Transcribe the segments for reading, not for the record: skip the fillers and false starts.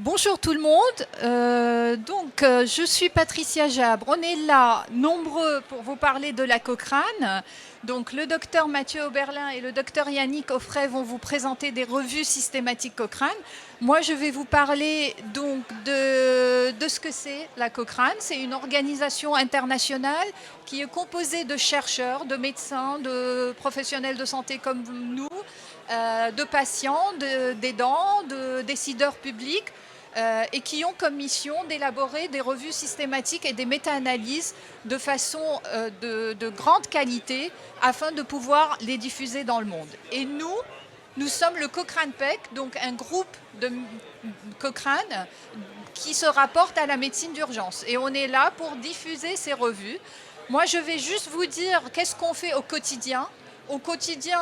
Bonjour tout le monde. Je suis Patricia Jabre. On est là nombreux pour vous parler de la Cochrane. Donc, le docteur Mathieu Oberlin et le docteur Yannick Offray vont vous présenter des revues systématiques Cochrane. Moi, je vais vous parler donc de ce que c'est la Cochrane. C'est une organisation internationale qui est composée de chercheurs, de médecins, de professionnels de santé comme nous, de patients, d'aidants, de décideurs publics, et qui ont comme mission d'élaborer des revues systématiques et des méta-analyses de façon de grande qualité afin de pouvoir les diffuser dans le monde. Et nous sommes le Cochrane PEC, donc un groupe de Cochrane qui se rapporte à la médecine d'urgence. Et on est là pour diffuser ces revues. Moi, je vais juste vous dire qu'est-ce qu'on fait au quotidien. Au quotidien,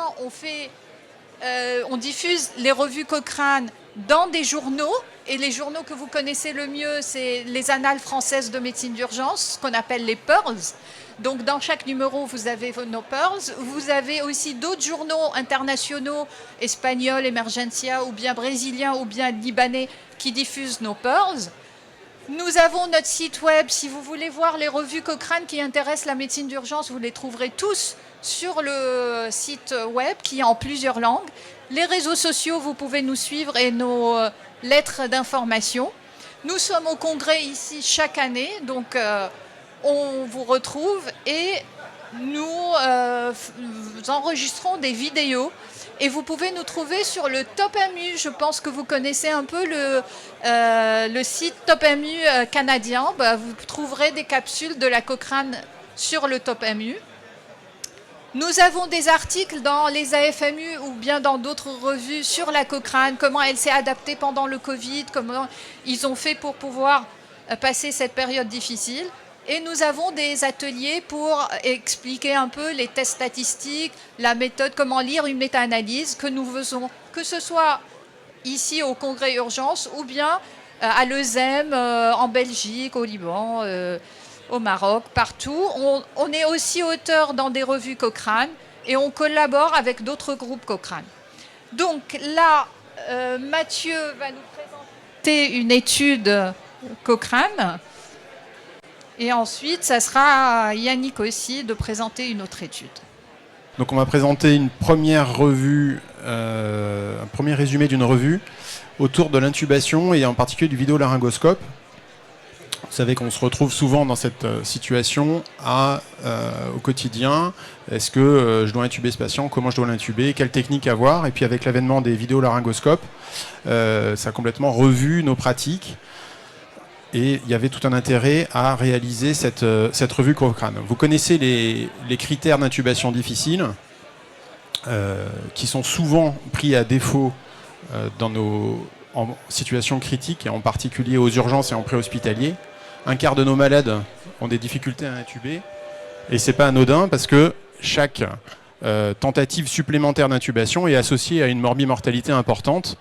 on diffuse les revues Cochrane dans des journaux, et les journaux que vous connaissez le mieux, c'est les Annales françaises de médecine d'urgence, ce qu'on appelle les Pearls. Donc dans chaque numéro, vous avez nos Pearls. Vous avez aussi d'autres journaux internationaux, espagnols, Emergencia, ou bien brésiliens, ou bien libanais, qui diffusent nos Pearls. Nous avons notre site web. Si vous voulez voir les revues Cochrane qui intéressent la médecine d'urgence, vous les trouverez tous sur le site web qui est en plusieurs langues. Les réseaux sociaux, vous pouvez nous suivre, et nos lettres d'information. Nous sommes au congrès ici chaque année, donc on vous retrouve et nous enregistrons des vidéos. Et vous pouvez nous trouver sur le TopMU. Je pense que vous connaissez un peu le site TopMU canadien. Vous trouverez des capsules de la Cochrane sur le TopMU. Nous avons des articles dans les AFMU ou bien dans d'autres revues sur la Cochrane, comment elle s'est adaptée pendant le Covid, comment ils ont fait pour pouvoir passer cette période difficile. Et nous avons des ateliers pour expliquer un peu les tests statistiques, la méthode, comment lire une méta-analyse que nous faisons, que ce soit ici au Congrès Urgence ou bien à l'EUSEM, en Belgique, au Liban, au Maroc, partout. On est aussi auteur dans des revues Cochrane et on collabore avec d'autres groupes Cochrane. Donc là, Mathieu va nous présenter une étude Cochrane. Et ensuite, ça sera à Yannick aussi de présenter une autre étude. Donc on va présenter une première revue, un premier résumé d'une revue autour de l'intubation et en particulier du vidéolaryngoscope. Vous savez qu'on se retrouve souvent dans cette situation au quotidien. Est-ce que je dois intuber ce patient? Comment je dois l'intuber? Quelle technique avoir? Et puis avec l'avènement des vidéolaryngoscopes, ça a complètement revu nos pratiques. Et il y avait tout un intérêt à réaliser cette revue Cochrane. Vous connaissez les critères d'intubation difficile, qui sont souvent pris à défaut en situation critique, et en particulier aux urgences et en préhospitalier. Un quart de nos malades ont des difficultés à intuber. Et ce n'est pas anodin parce que chaque tentative supplémentaire d'intubation est associée à une morbimortalité importante.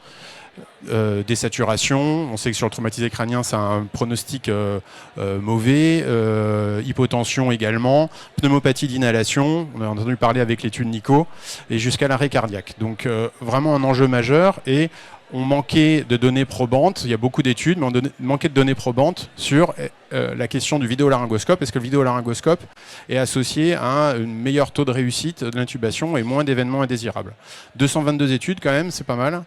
Des saturations, on sait que sur le traumatisé crânien ça a un pronostic mauvais, hypotension également, pneumopathie d'inhalation, on a entendu parler avec l'étude Nico, et jusqu'à l'arrêt cardiaque. Donc vraiment un enjeu majeur, et on manquait de données probantes, il y a beaucoup d'études, mais on manquait de données probantes sur la question du vidéolaryngoscope. Est-ce que le vidéolaryngoscope est associé à un meilleur taux de réussite de l'intubation et moins d'événements indésirables? 222 études quand même, c'est pas mal.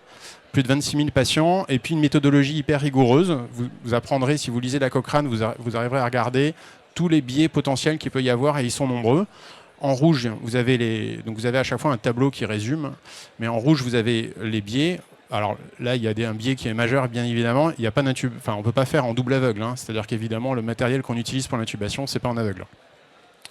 Plus de 26 000 patients, et puis une méthodologie hyper rigoureuse. Vous apprendrez, si vous lisez la Cochrane, vous arriverez à regarder tous les biais potentiels qu'il peut y avoir, et ils sont nombreux. En rouge, vous avez à chaque fois un tableau qui résume, mais en rouge, vous avez les biais. Alors là, il y a un biais qui est majeur, bien évidemment. Il y a pas on ne peut pas faire en double aveugle. C'est-à-dire qu'évidemment, le matériel qu'on utilise pour l'intubation, ce n'est pas en aveugle.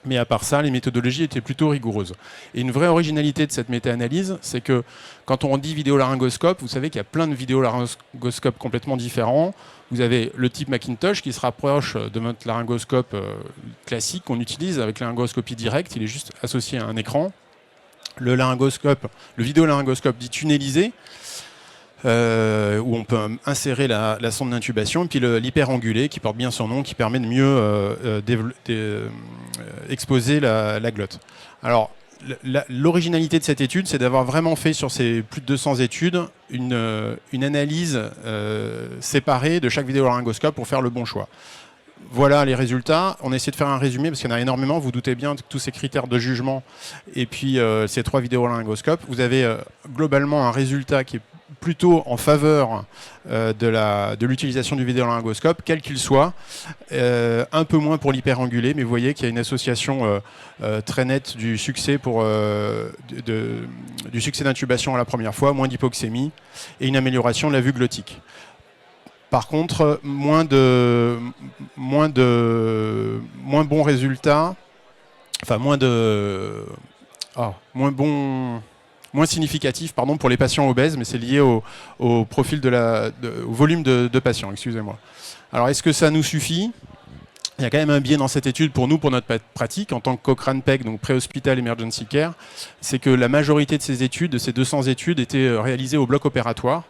Mais à part ça, les méthodologies étaient plutôt rigoureuses. Et une vraie originalité de cette méta-analyse, c'est que quand on dit vidéolaryngoscope, vous savez qu'il y a plein de vidéolaryngoscopes complètement différents. Vous avez le type Macintosh qui se rapproche de notre laryngoscope classique qu'on utilise avec la laryngoscopie directe. Il est juste associé à un écran. Le vidéolaryngoscope dit tunnelisé, où on peut insérer la sonde d'intubation, et puis l'hyperangulé qui porte bien son nom, qui permet de mieux exposer la glotte. Alors l'originalité de cette étude, c'est d'avoir vraiment fait sur ces plus de 200 études une analyse séparée de chaque vidéolaryngoscope pour faire le bon choix. Voilà les résultats. On essaie de faire un résumé parce qu'il y en a énormément. Vous doutez bien de tous ces critères de jugement et puis ces 3 vidéolaryngoscopes. Vous avez globalement un résultat qui est plutôt en faveur de l'utilisation du vidéolaryngoscope, quel qu'il soit. Un peu moins pour l'hyperangulé, mais vous voyez qu'il y a une association très nette du succès du succès d'intubation à la première fois, moins d'hypoxémie et une amélioration de la vue glottique. Par contre, moins bons résultats, enfin moins significatif pour les patients obèses, mais c'est lié au profil au volume de patients, excusez-moi. Alors, est-ce que ça nous suffit ? Il y a quand même un biais dans cette étude pour nous, pour notre pratique, en tant que Cochrane PEG, donc Pré-Hospital Emergency Care, c'est que la majorité de ces études, de ces 200 études, étaient réalisées au bloc opératoire.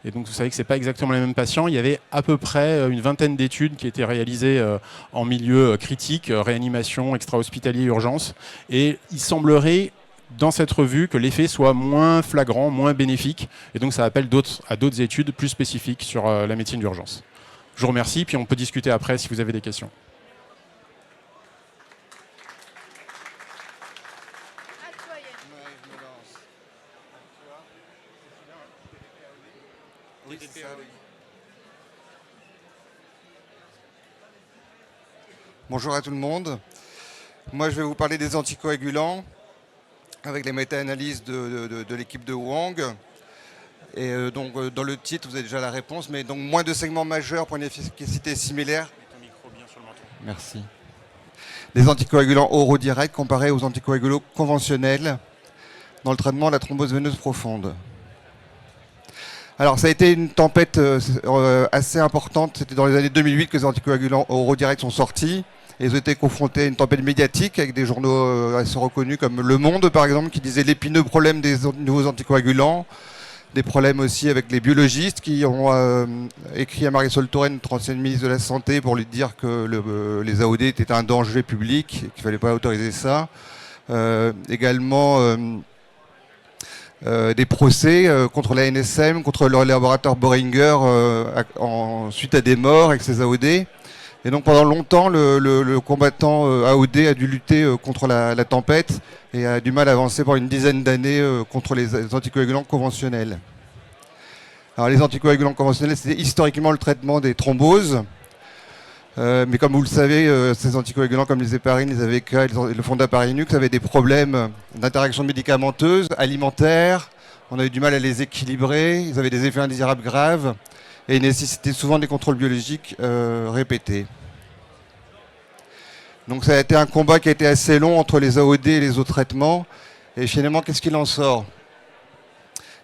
Et donc vous savez que ce n'est pas exactement les mêmes patients. Il y avait à peu près une vingtaine d'études qui étaient réalisées en milieu critique, réanimation, extra-hospitalier, urgence. Et il semblerait, dans cette revue, que l'effet soit moins flagrant, moins bénéfique. Et donc ça appelle à d'autres études plus spécifiques sur la médecine d'urgence. Je vous remercie, puis on peut discuter après si vous avez des questions. Bonjour à tout le monde. Moi, je vais vous parler des anticoagulants avec les méta-analyses de l'équipe de Wang. Et donc, dans le titre, vous avez déjà la réponse, mais donc moins de segments majeurs pour une efficacité similaire. Merci. Des anticoagulants oraux directs comparés aux anticoagulants conventionnels dans le traitement de la thrombose veineuse profonde. Alors, ça a été une tempête assez importante. C'était dans les années 2008 que les anticoagulants oraux directs sont sortis. Et ils ont été confrontés à une tempête médiatique avec des journaux assez reconnus comme Le Monde, par exemple, qui disait l'épineux problème des nouveaux anticoagulants. Des problèmes aussi avec les biologistes qui ont écrit à Marisol Touraine, notre ancienne ministre de la Santé, pour lui dire que les AOD étaient un danger public et qu'il ne fallait pas autoriser ça. Également des procès contre la NSM, contre le laboratoire Boehringer suite à des morts avec ces AOD. Et donc pendant longtemps, le combattant AOD a dû lutter contre la tempête et a du mal à avancer pendant une dizaine d'années contre les anticoagulants conventionnels. Alors les anticoagulants conventionnels, c'était historiquement le traitement des thromboses. Mais comme vous le savez, ces anticoagulants comme les héparines, les AVK et le fondaparinux avaient des problèmes d'interaction médicamenteuse, alimentaire. On a eu du mal à les équilibrer, ils avaient des effets indésirables graves et nécessitaient souvent des contrôles biologiques répétés. Donc ça a été un combat qui a été assez long entre les AOD et les autres traitements. Et finalement, qu'est-ce qu'il en sort ?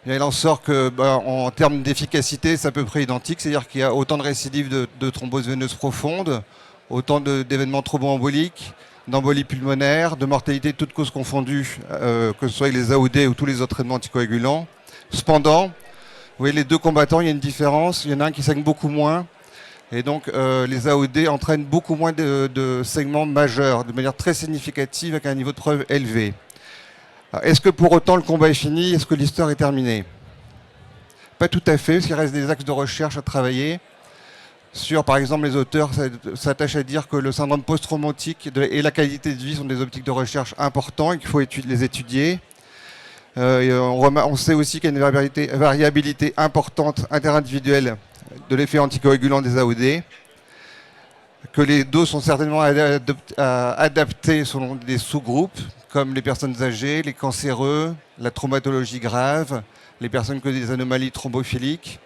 Il en sort que, en termes d'efficacité, c'est à peu près identique. C'est-à-dire qu'il y a autant de récidives de thrombose veineuse profonde, autant d'événements thromboemboliques, d'embolies pulmonaires, de mortalité de toutes causes confondues, que ce soit avec les AOD ou tous les autres traitements anticoagulants. Cependant, vous voyez, les deux combattants, il y a une différence. Il y en a un qui saigne beaucoup moins. Et donc, les AOD entraînent beaucoup moins de segments majeurs, de manière très significative, avec un niveau de preuve élevé. Est-ce que pour autant le combat est fini? Est-ce que l'histoire est terminée? Pas tout à fait, parce qu'il reste des axes de recherche à travailler. Sur, par exemple, les auteurs s'attachent à dire que le syndrome post-traumatique et la qualité de vie sont des optiques de recherche importants et qu'il faut les étudier. On sait aussi qu'il y a une variabilité importante interindividuelle de l'effet anticoagulant des AOD, que les doses sont certainement adaptées selon des sous-groupes, comme les personnes âgées, les cancéreux, la traumatologie grave, les personnes qui ont des anomalies thrombophiliques.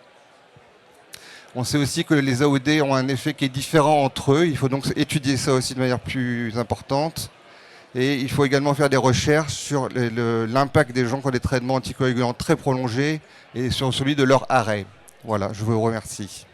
On sait aussi que les AOD ont un effet qui est différent entre eux. Il faut donc étudier ça aussi de manière plus importante. Et il faut également faire des recherches sur l'impact des gens qui ont des traitements anticoagulants très prolongés et sur celui de leur arrêt. Voilà, je vous remercie.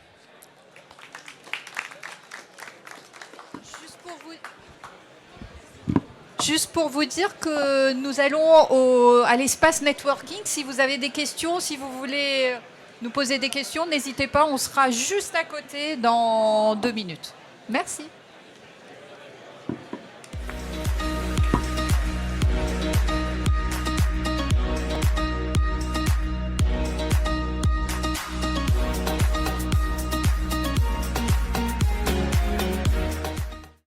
Juste pour vous dire que nous allons à l'espace networking. Si vous avez des questions, si vous voulez nous poser des questions, n'hésitez pas, on sera juste à côté dans 2 minutes. Merci.